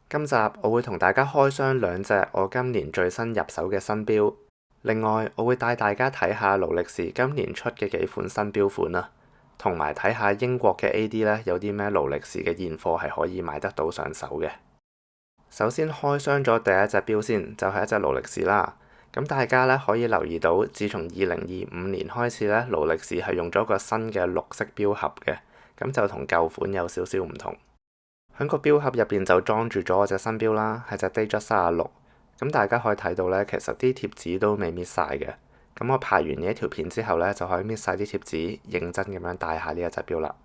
今集我會同大家開箱兩隻我今年最新入手嘅新錶，另外我會帶大家睇下勞力士今年出嘅幾款新錶款啊，同埋睇下英國嘅 AD 呢有啲咩勞力士嘅現貨係可以買得到上手嘅。首先開箱咗第一隻錶先，就係一隻勞力士啦。咁大家呢可以留意到，自從2025年開始呢，勞力士係用咗個新嘅綠色錶盒嘅，咁就同舊款有少少唔同。喺個錶盒入邊就裝住咗我隻新錶啦，係隻 Datejust 36。咁大家可以睇到呢，其實啲貼紙都未搣晒嘅。咁我拍完呢一條片之後呢，就可以搣晒啲貼紙，認真咁樣戴下呢一隻錶啦。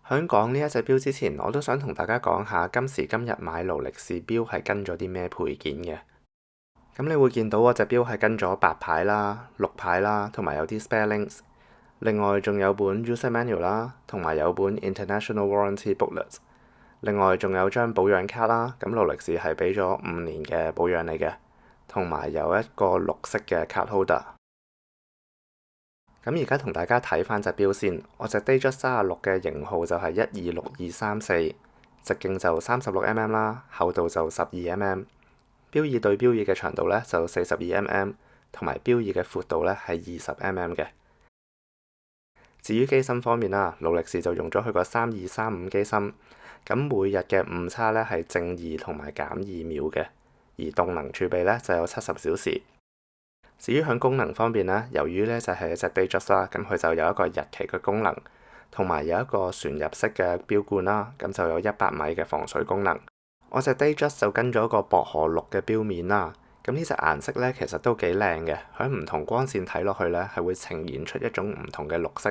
喺講呢一隻錶之前，我都想同大家講下今時今日買勞力士錶係跟咗啲咩配件嘅。咁你會見到我隻錶係跟咗白牌啦、綠牌啦，同埋有啲 spare links。另外仲有本 user manual 啦，同埋有本 international warranty booklet。另外仲有張保養卡啦，咁勞力士係俾咗5年嘅保養你嘅，同埋有一個綠色嘅 card holder。咁而家同大家睇翻隻錶先，我隻 Datejust 36嘅型號就係126234，直徑就36mm 啦，厚度就12mm，錶耳對錶耳嘅長度呢就42mm，同埋錶耳嘅闊度呢係20mm嘅。至於機芯方面啦，勞力士就用咗佢個3235機芯，咁每日嘅誤差呢係正2同埋減2秒嘅，而動能儲備呢就有70小時。至於響功能方面呢，由於呢就係一隻 Datejust 啦，咁佢就有一個日期嘅功能，同埋有一個旋入式嘅錶冠啦，咁就有100米嘅防水功能。我隻 Datejust 就跟咗一個薄荷綠嘅錶面啦，咁呢隻顏色呢其實都幾靚嘅，喺唔同光線睇落去呢係會呈現出一種唔同嘅綠色。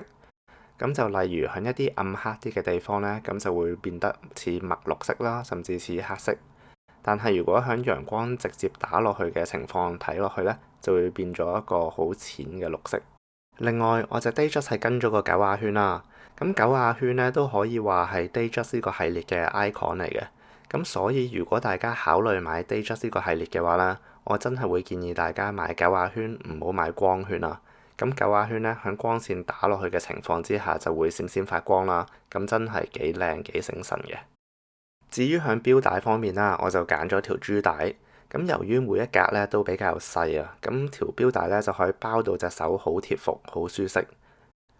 咁就例如喺一啲暗黑啲嘅地方呢，咁就會變得似墨綠色啦，甚至似黑色。但係如果喺陽光直接打落去嘅情況睇落去呢，就會變咗一個好淺嘅綠色。另外，我隻 Datejust 係跟咗個9亞圈啦。咁9亞圈呢都可以話係 Datejust 呢個系列嘅 icon 嚟嘅。咁所以如果大家考慮買 Datejust 呢個系列嘅話呢，我真係會建議大家買9亞圈，唔好買光圈啊。咁9亞圈呢，喺光線打落去嘅情況之下就會閃閃發光啦。咁真係幾靚幾醒神嘅。至於喺錶帶方面啦，我就揀咗條珠帶。咁由於每一格呢都比較細啊，咁條錶帶呢就可以包到隻手好貼服，好舒適。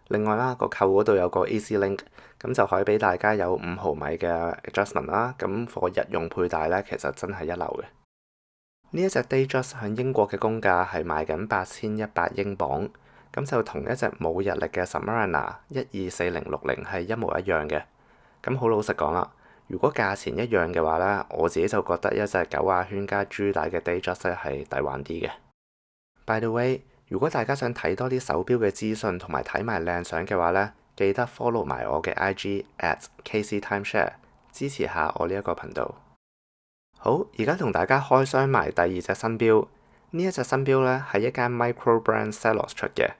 另外啦，個扣嗰度有個 Easy Link，咁就可以俾大家有5毫米嘅 adjustment 啦。咁個日用佩戴呢，其實真係一流嘅。呢一隻 Datejust 喺英國嘅公價係賣緊8100英鎊，咁就同一隻冇日曆嘅 Submariner 124060係一模一樣嘅。咁好老實講啦，如果價錢一樣嘅話呢，我自己就覺得一隻9亞圈加珠帶嘅 Datejust 係抵玩啲嘅。By the way，如果大家想睇多啲手錶嘅資訊同埋睇埋靚相嘅話呢，記得 follow 埋我嘅 IG @KCTimeshare， 支持下我呢一個頻道。好，而家同大家開箱埋第二隻新錶。呢一隻新錶呢係一間 micro brand Selos 出嘅。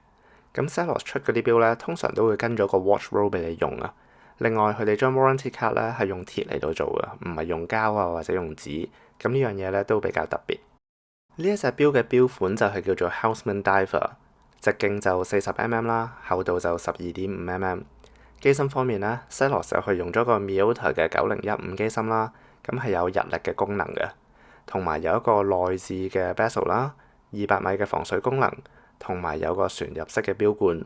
咁 Selos 出嗰啲錶呢，通常都會跟咗個 watch roll 俾你用啊。另外佢哋將 warranty card 呢係用鐵嚟到做嘅，唔係用膠啊或者用紙。咁呢樣嘢呢都比較特別。呢一隻錶嘅錶款就係叫做 Houseman Diver， 直徑就40mm 啦，厚度就12.5mm。機芯方面呢， Selos 就係用咗個 Miyota 嘅9015機芯啦。咁係有日曆嘅功能嘅，同埋有一個內置嘅 bezel 啦，200米嘅防水功能，同埋有個旋入式嘅錶冠。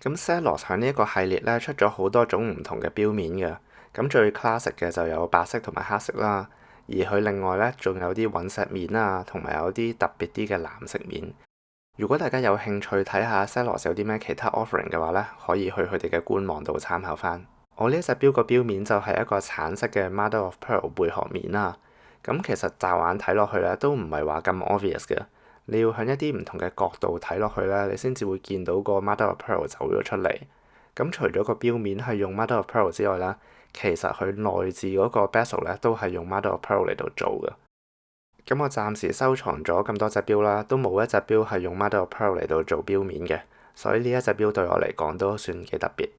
咁 Selos 喺呢一個系列咧出咗好多種唔同嘅錶面嘅，咁最 classic 嘅就有白色同埋黑色啦，而佢另外咧仲有啲隕石面啊，同埋有啲特別啲嘅藍色面。如果大家有興趣睇下 Selos 有啲咩其他 offering 嘅話咧，可以去佢哋嘅官網度參考翻。我呢一隻錶個錶面就係一個橙色嘅 Mother of Pearl 貝殼面啦。咁其實驟眼睇落去咧都唔係話咁 obvious 嘅，你要喺一啲唔同嘅角度睇落去咧，你先至會見到個 Mother of Pearl 走咗出嚟。咁除咗個錶面係用 Mother of Pearl 之外咧，其實佢內置嗰個 bezel 咧都係用 Mother of Pearl 嚟到做嘅。咁我暫時收藏咗咁多隻錶啦，都冇一隻錶係用 Mother of Pearl 嚟到做錶面嘅，所以呢一隻錶對我嚟講都算幾特別。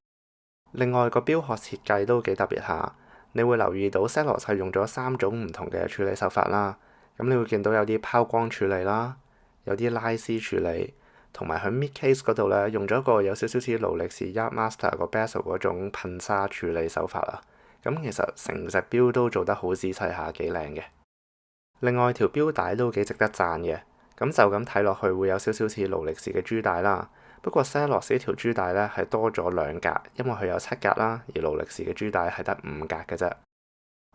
另外個錶殼設計都幾特別下，你會留意到 Selos 係用咗3種唔同嘅處理手法啦。咁你會見到有啲拋光處理啦，有啲拉絲處理，同埋喺 mid case 嗰度咧用咗一個有少少似勞力士 Yachtmaster 個 bezel 嗰種噴砂處理手法啊。咁其實成隻錶都做得好仔細下，幾靚嘅。另外條錶帶都幾值得讚嘅，咁就咁睇落去會有少少似勞力士嘅珠帶啦。不過 Celos 呢條珠帶呢係多咗2格，因為佢有7格啦，而勞力士嘅珠帶係得5格嘅啫。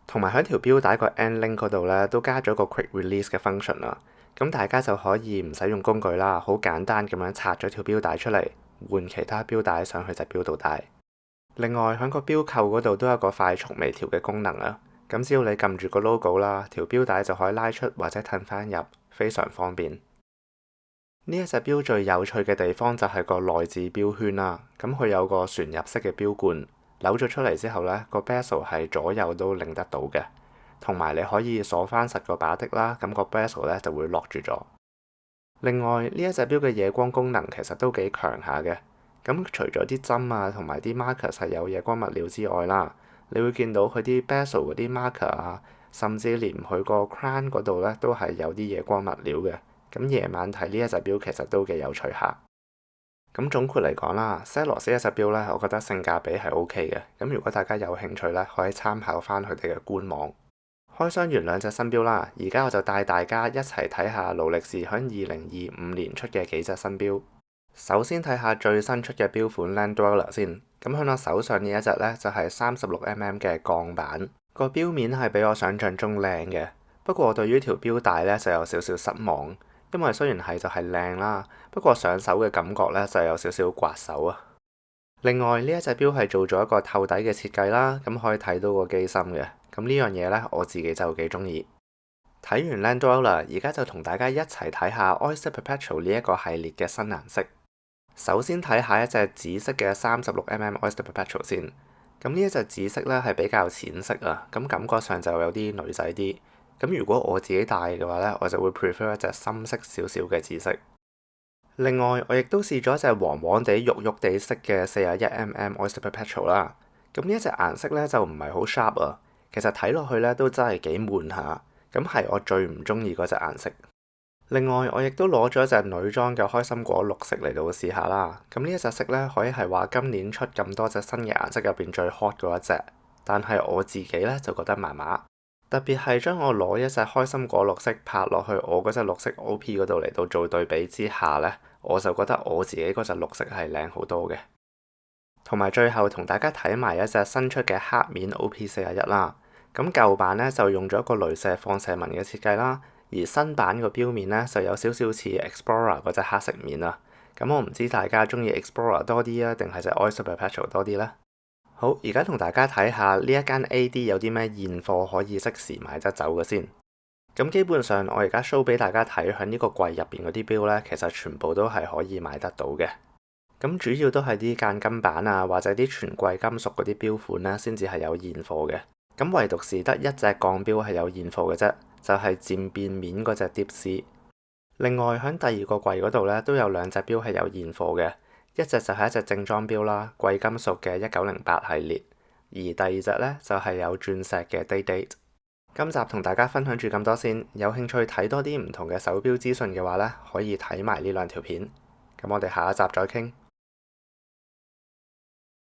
同埋喺條錶帶個 end link 嗰度呢，都加咗個 quick release 嘅 function 啦。咁大家就可以唔使用工具啦，好簡單咁樣拆咗條錶帶出嚟，換其他錶帶上去隻錶度戴。另外喺個錶扣嗰度都有個快速微調嘅功能啊。咁只要你撳住個 logo 啦，條錶帶就可以拉出或者褪翻入，非常方便。呢一隻錶最有趣嘅地方就係個內置錶圈啦。咁佢有個旋入式嘅錶冠，扭咗出嚟之後呢，個 bezel 係左右都擰得到嘅。同埋你可以鎖翻實個把的啦，咁個 bezel 呢就會 lock 住咗。另外呢一隻錶嘅夜光功能其實都幾強下嘅。咁除咗啲針啊同埋啲 marker 係有夜光物料之外啦，你會見到佢啲 bezel 嗰啲 marker 啊，甚至連佢個 crown 嗰度呢都係有啲夜光物料嘅。咁夜晚睇呢一隻錶其實都幾有趣下。咁總括嚟講啦，Celos一隻錶呢，我覺得性價比係 OK 嘅。咁如果大家有興趣呢，可以參考翻佢哋嘅官網。開箱完2隻新錶啦，而家我就帶大家一齊睇下勞力士喺2025年出嘅幾隻新錶。首先睇下最新出嘅錶款 Land Dweller 先。咁喺我手上呢一隻呢，就係 36mm 嘅鋼版，個錶面係比我想象中靚嘅。不過我對於條錶帶呢，就有少少失望，因為雖然係就係靚啦，不過上手嘅感覺呢，就有少少刮手啊。另外呢一隻錶係做咗一個透底嘅設計啦，咁可以睇到個機芯嘅。咁呢樣嘢呢，我自己就幾中意。睇完 Land Dweller，而家就同大家一齊睇下 Oyster Perpetual 呢一個系列嘅新顏色。首先睇下一隻紫色嘅 36mm Oyster Perpetual 先。咁呢一隻紫色呢係比較淺色啊，咁感覺上就有啲女仔啲。咁如果我自己戴嘅話呢，我就會 prefer 一隻深色少少嘅紫色。另外，我亦都試咗一隻黃黃地、肉肉地色嘅 41mm Oyster Perpetual 啦。咁呢一隻顏色呢就唔係好 sharp 啊，其實睇落去呢都真係幾悶下。咁係我最唔中意嗰隻顏色。另外，我亦都攞咗一隻女裝嘅開心果綠色嚟到試下啦。咁呢一隻色呢，可以係話今年出咁多隻新嘅顏色入邊最 hot 嗰一隻。但係我自己呢，就覺得麻麻，特別係將我攞一隻開心果綠色拍落去我嗰隻綠色 OP 嗰度嚟到做對比之下呢，我就覺得我自己嗰隻綠色係靚好多嘅。同埋最後同大家睇埋一隻新出嘅黑面 OP41啦。咁舊版呢，就用咗一個雷射放射紋嘅設計啦。而新版個錶面呢，就有少少似 Explorer 嗰隻黑色面啊。咁我唔知大家中意 Explorer 多啲啊，定係隻 Oyster Perpetual 多啲呢？好，而家同大家睇下呢一間 AD 有啲咩現貨可以即時買得走嘅先。咁基本上我而家 show 俾大家睇喺呢個櫃入邊嗰啲錶呢，其實全部都係可以買得到嘅。咁主要都係啲間金版啊，或者啲全貴金屬嗰啲錶款呢，先至係有現貨嘅。咁唯獨是得一隻鋼錶係有現貨嘅啫，就係漸變面嗰隻 Deep Sea。另外喺第二個櫃嗰度呢，都有2隻錶係有現貨嘅，一隻就係一隻正裝錶啦，貴金屬嘅1908系列，而第二隻呢，就係有鑽石嘅 Day-Date。今集同大家分享住咁多先，有興趣睇多啲唔同嘅手錶資訊嘅話呢，可以睇埋呢2條片。咁我哋下一集再傾。